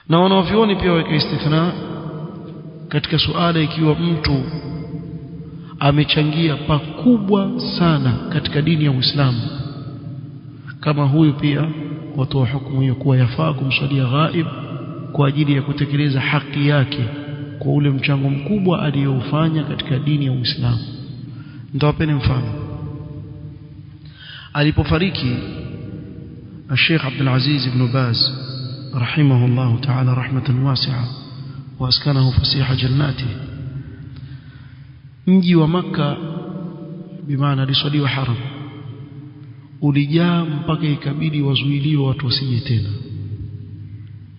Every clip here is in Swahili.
na wanavyuoni pia waweka istithna katika suala ikiwa mtu amechangia pakubwa sana katika dini ya Uislamu, kama huyu pia watoa hukumu hiyo kuwa yafaa kumswalia ghaib kwa ajili ya kutekeleza haki yake kwa ule mchango mkubwa aliyoufanya katika dini ya Uislamu. Nitawapeni mfano. Alipofariki Sheikh Abdul Aziz ibn Baz rahimahullah ta'ala rahmatan wasi'a wa askanahu fasiha jannati, mji wa Makkah bimaana aliswaliwa haram ulijaa mpaka ikabidi wazuiliwe watu wasije tena.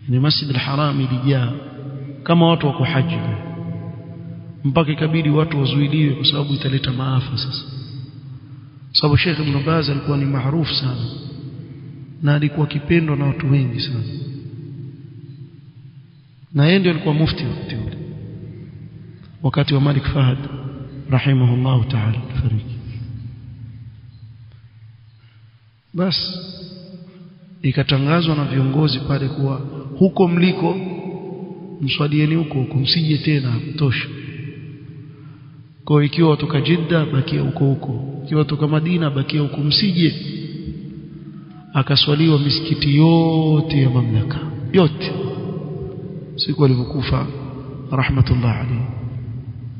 Ni Masjid al-Haram ilijaa kama watu wako haji, mpaka ikabidi watu wazuiliwe kwa sababu italeta maafa. Sasa sababu Sheikh Ibn Baz alikuwa ni maarufu sana na alikuwa kipendwa na watu wengi sana, na yeye ndiye alikuwa mufti wakati ule, wakati wa Malik Fahd rahimahullah ta'ala fariki. Bas ikatangazwa na viongozi pale kuwa huko mliko mswalieni huko, msije tena, tosha. Kwa ikiwa watoka Jeddah bakia huko, ikiwa watoka Madina bakia huko, msije. Akaswaliwa misikiti yote ya mamlaka yote siku alivyokufa rahmatullah alayhi.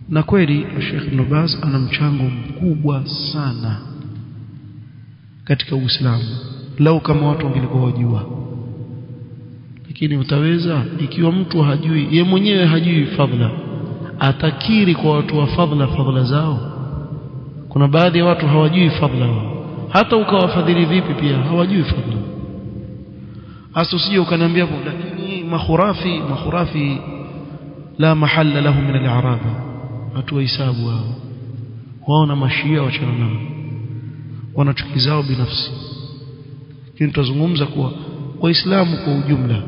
Na kweli Sheikh Ibn Baz ana mchango mkubwa sana katika Uislamu, lau kama watu wangelikuwa wajua. Lakini utaweza ikiwa mtu hajui, yeye mwenyewe hajui fadhila, atakiri kwa watu wa fadhila zao. Kuna baadhi ya watu hawajui fadhila wao, hata ukawafadhili vipi pia hawajui fadhila. Hasa usije ukaniambia lakini makhurafi la mahalla lahu min al-i'rab, watu wahesabu wao waona mashia wachana nao, wana chuki zao binafsi. Lakini tutazungumza kwa Waislamu kwa ujumla,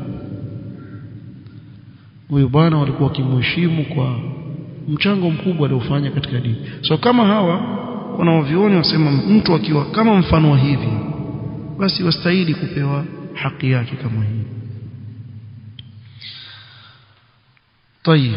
huyo bwana walikuwa wakimheshimu kwa mchango mkubwa aliofanya katika dini. So kama hawa wanaovioni wasema mtu akiwa kama mfano wa hivi, basi wastahili kupewa haki yake kama hii. طيب